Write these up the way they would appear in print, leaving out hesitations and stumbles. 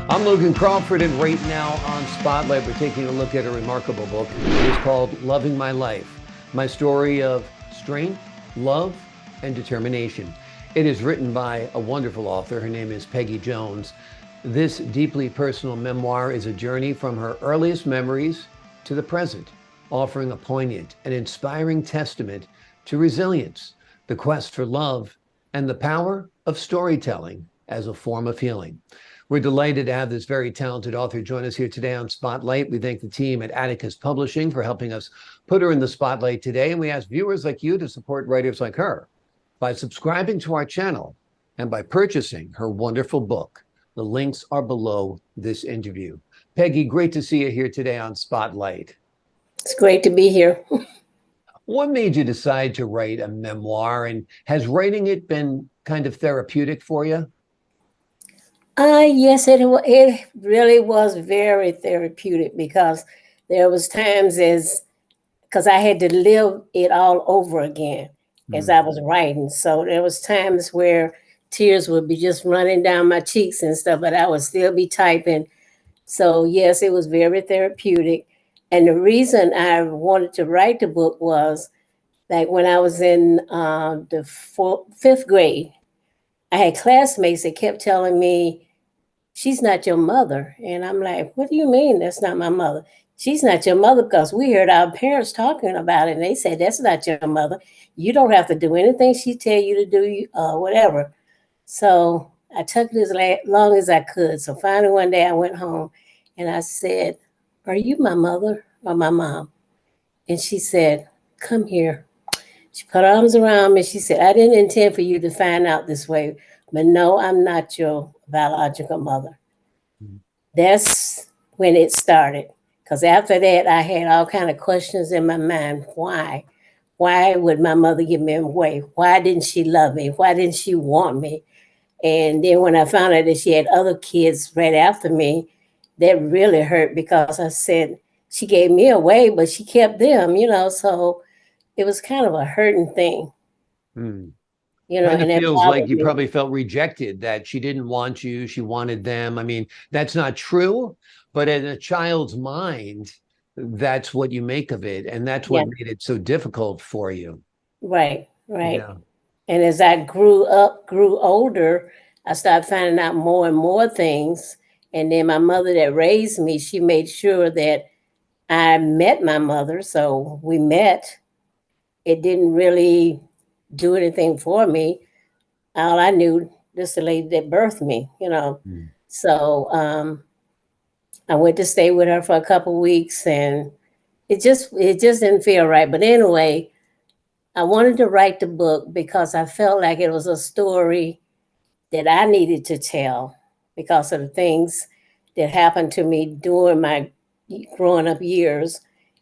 I'm Logan Crawford, and right now on Spotlight, we're taking a look at a remarkable book. It is called Loving My Life, my story of strength, love, and determination. It is written by a wonderful author. Her name is Peggie Jones. This deeply personal memoir is a journey from her earliest memories to the present, offering a poignant and inspiring testament to resilience, the quest for love, and the power of storytelling as a form of healing. We're delighted to have this very talented author join us here today on Spotlight. We thank the team at Atticus Publishing for helping us put her in the spotlight today. And we ask viewers like you to support writers like her by subscribing to our channel and by purchasing her wonderful book. The links are below this interview. Peggie, great to see you here today on Spotlight. It's great to be here. What made you decide to write a memoir, and has writing it been kind of therapeutic for you? Yes, it really was very therapeutic because there was times because I had to live it all over again as I was writing. So there was times where tears would be just running down my cheeks and stuff, but I would still be typing. So yes, it was very therapeutic. And the reason I wanted to write the book was like when I was in the fifth grade, I had classmates that kept telling me, she's not your mother. And I'm like, what do you mean that's not my mother? She's not your mother because we heard our parents talking about it. And they said, that's not your mother. You don't have to do anything she tell you to do, whatever. So I took it as long as I could. So finally one day I went home and I said, are you my mother or my mom? And she said, come here. She put her arms around me. She said, I didn't intend for you to find out this way, but no, I'm not your biological mother. That's when it started. Because after that, I had all kind of questions in my mind. Why? Why would my mother give me away? Why didn't she love me? Why didn't she want me? And then when I found out that she had other kids right after me, that really hurt because I said, she gave me away, but she kept them, so it was kind of a hurting thing, Hmm. Kind and of it feels like bothered you me. probably felt rejected, that she didn't want you, she wanted them. I mean, that's not true, but in a child's mind, that's what you make of it. And that's what Yeah, made it so difficult for you. right. Yeah. And as I grew older, I started finding out more and more things. And then my mother that raised me, she made sure that I met my mother. So we met. It didn't really do anything for me. All I knew, this the lady that birthed me. Mm. So I went to stay with her for a couple of weeks, and it just didn't feel right. But anyway, I wanted to write the book because I felt like it was a story that I needed to tell because of the things that happened to me during my growing up years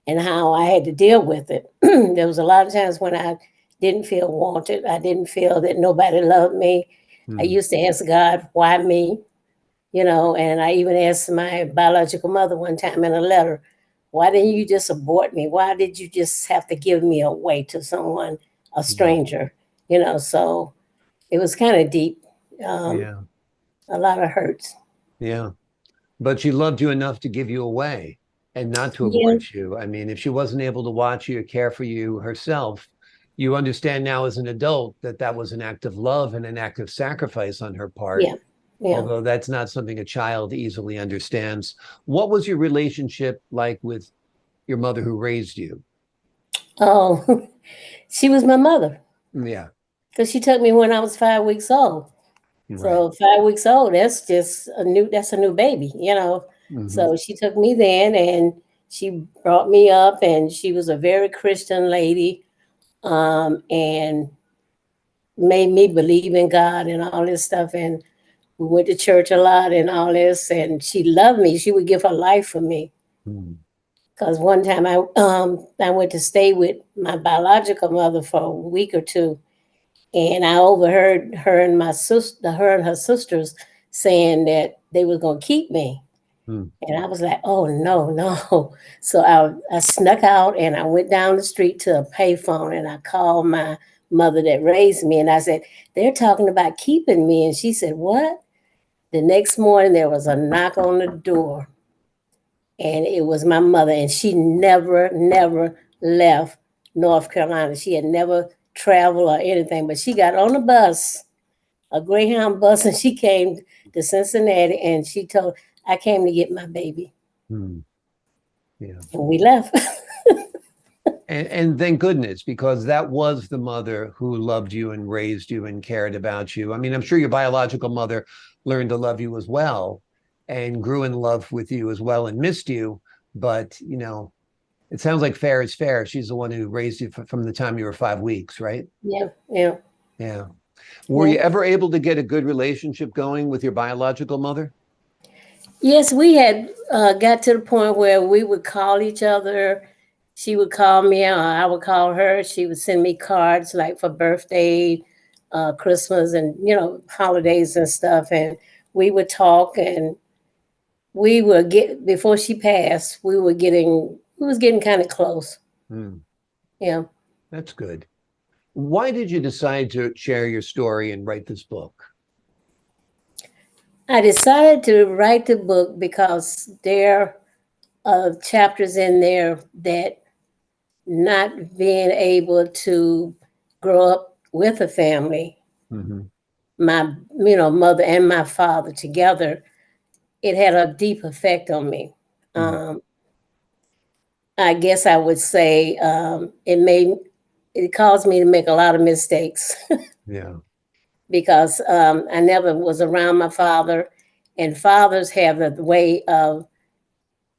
and how I had to deal with it. There was a lot of times when I didn't feel wanted. I didn't feel that nobody loved me. I Mm. used to ask God, why me? And I even asked my biological mother one time in a letter, why didn't you just abort me? Why did you just have to give me away to someone, a Mm. stranger? So it was kind of deep. Um, Yeah. a lot of hurts. Yeah. But she loved you enough to give you away and not to Yeah, abort you. I mean, if she wasn't able to watch you or care for you herself, you understand now as an adult that that was an act of love and an act of sacrifice on her part, yeah, yeah. although that's not something a child easily understands. What was your relationship like with your mother who raised you? Oh, she was my mother Yeah, because she took me when I was 5 weeks old. right. So 5 weeks old, that's a new baby. Hmm. So she took me then and she brought me up and she was a very Christian lady, and made me believe in God and all this stuff. And we went to church a lot and all this. And she loved me. She would give her life for me. Mm. Because one time I went to stay with my biological mother for a week or two, and I overheard her and her sisters saying that they were going to keep me, Mm. and I was like, oh no, no. So I snuck out and I went down the street to a payphone and I called my mother that raised me and I said, they're talking about keeping me, and she said, what? The next morning, there was a knock on the door, and it was my mother, and she never left North Carolina. She had never traveled or anything, but she got on the bus, a Greyhound bus, and she came to Cincinnati, and she told, I came to get my baby. Hmm. Yeah. And we left. And thank goodness, because that was the mother who loved you and raised you and cared about you. I mean, I'm sure your biological mother learned to love you as well and grew in love with you as well and missed you. But, you know, it sounds like fair is fair. She's the one who raised you from the time you were 5 weeks, right? Yeah, yeah. Yeah. Were you ever able to get a good relationship going with your biological mother? Yes, we had got to the point where we would call each other. She would call me, or I would call her. She would send me cards like for birthday, Christmas, and holidays and stuff. And we would talk, and we would get before she passed. We was getting kind of close. Hmm. Yeah. That's good. Why did you decide to share your story and write this book? I decided to write the book because there are chapters in there that not being able to grow up with a family, Mm-hmm. my mother and my father together, it had a deep effect on me. Mm. Um, I guess I would say it caused me to make a lot of mistakes Yeah. because I never was around my father, and fathers have the way of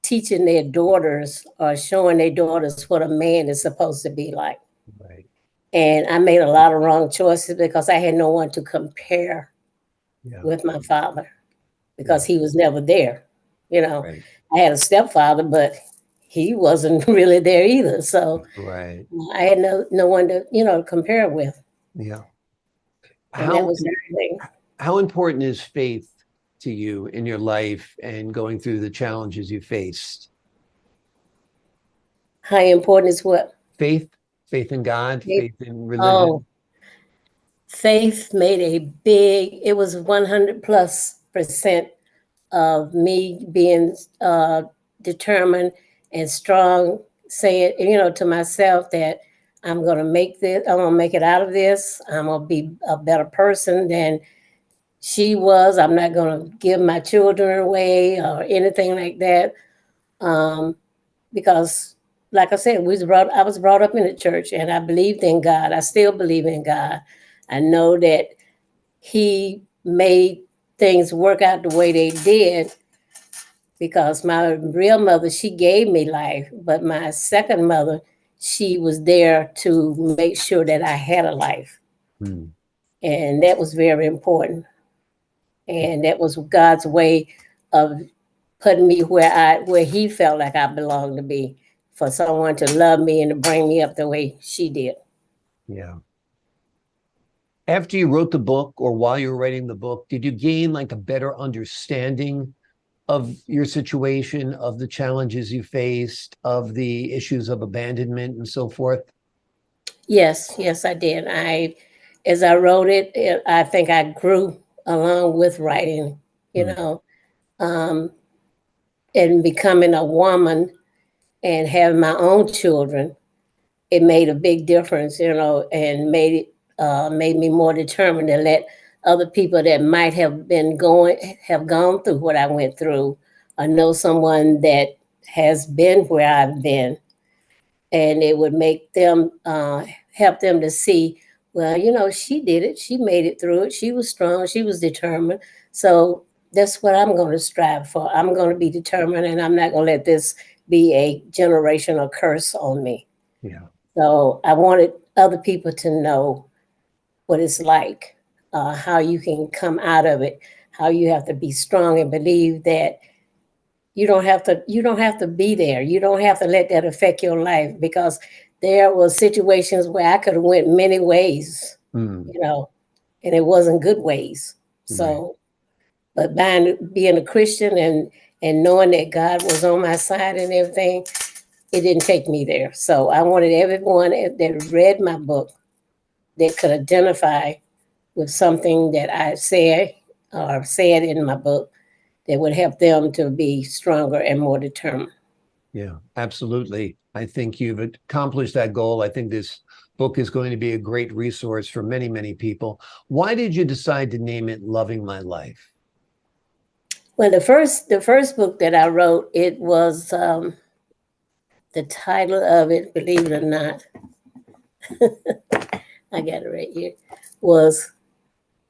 teaching their daughters or showing their daughters what a man is supposed to be like. Right. And I made a lot of wrong choices because I had no one to compare Yeah. with my father Yeah. because he was never there. You know, Right. I had a stepfather, but he wasn't really there either. So Right. I had no one to, compare with. Yeah. And that How was everything. how important is faith to you in your life and going through the challenges you faced? How important is what? Faith, faith in God, Faith. faith in Oh, religion. faith made it was 100+% of me being determined and strong, saying, to myself that I'm going to make this, I'm going to make it out of this. I'm going to be a better person than she was. I'm not going to give my children away or anything like that. Um, because, like I said, I was brought up in the church and I believed in God. I still believe in God. I know that He made things work out the way they did because my real mother, she gave me life, but my second mother, she was there to make sure that I had a life. Hmm. And that was very important. And that was God's way of putting me where he felt like I belonged to be, for someone to love me and to bring me up the way she did. Yeah. After you wrote the book or while you were writing the book, did you gain like a better understanding of your situation, of the challenges you faced, of the issues of abandonment and so forth? Yes, I did. As I wrote it, I think I grew along with writing, you Hmm. know, um, and becoming a woman and having my own children. It made a big difference, and made me more determined to let other people that might have gone through what I went through, or know someone that has been where I've been, and it would make them help them to see, well, she did it, she made it through it, she was strong, she was determined. So that's what I'm going to strive for. I'm going to be determined, and I'm not going to let this be a generational curse on me. Yeah. So I wanted other people to know what it's like, how you can come out of it, how you have to be strong and believe that you don't have to be there. You don't have to let that affect your life, because there were situations where I could have went many ways, Hmm. and it wasn't good ways. Right. So, but being a Christian and knowing that God was on my side and everything, it didn't take me there. So I wanted everyone that read my book that could identify with something that I said, or said in my book that would help them to be stronger and more determined. Yeah, absolutely. I think you've accomplished that goal. I think this book is going to be a great resource for many, many people. Why did you decide to name it Loving My Life? Well, the first book that I wrote, it was the title of it, believe it or not, I got it right here, was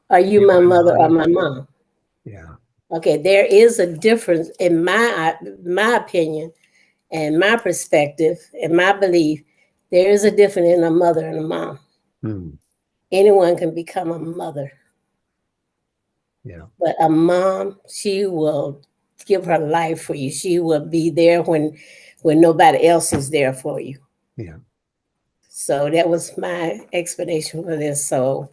Are You You My my Mother or mother? My Mom? Yeah. Okay, there is a difference in my opinion and my perspective and my belief. There is a difference in a mother and a mom. Hmm. Anyone can become a mother, Yeah. but a mom, she will give her life for you. She will be there when nobody else is there for you. Yeah. So that was my explanation for this. So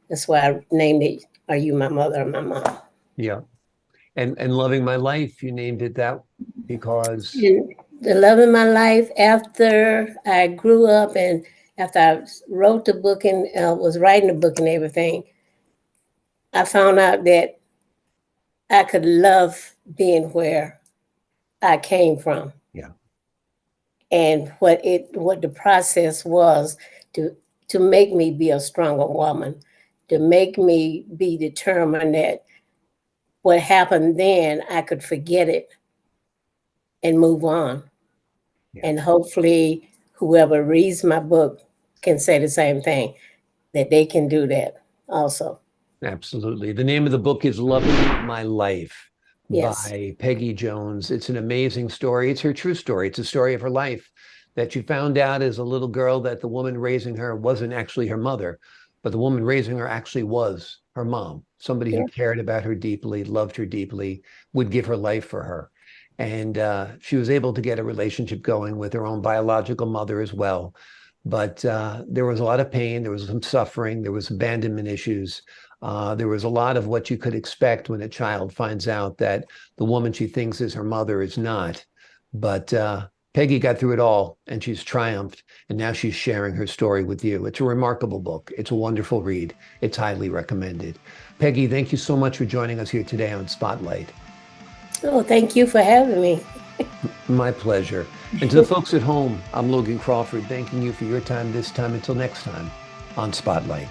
that's why I named it Are You My Mother or My Mom? Yeah. And Loving My Life, you named it that because And the love in my life after I grew up and after I wrote the book and was writing the book and everything, I found out that I could love being where I came from yeah, and what the process was to to make me be a stronger woman, to make me be determined that what happened then I could forget it and move on. yeah, And hopefully whoever reads my book can say the same thing, that they can do that also. absolutely. The name of the book is Loving My Life Yes. by Peggie Jones. It's an amazing story. It's her true story. It's a story of her life that you found out as a little girl that the woman raising her wasn't actually her mother, but the woman raising her actually was her mom, somebody who Yeah. cared about her deeply, loved her deeply, would give her life for her. And she was able to get a relationship going with her own biological mother as well. But there was a lot of pain, there was some suffering, there was abandonment issues. There was a lot of what you could expect when a child finds out that the woman she thinks is her mother is not. But Peggie got through it all and she's triumphed. And now she's sharing her story with you. It's a remarkable book. It's a wonderful read. It's highly recommended. Peggie, thank you so much for joining us here today on Spotlight. Oh, thank you for having me. My pleasure. And to the folks at home, I'm Logan Crawford, thanking you for your time this time. Until next time on Spotlight.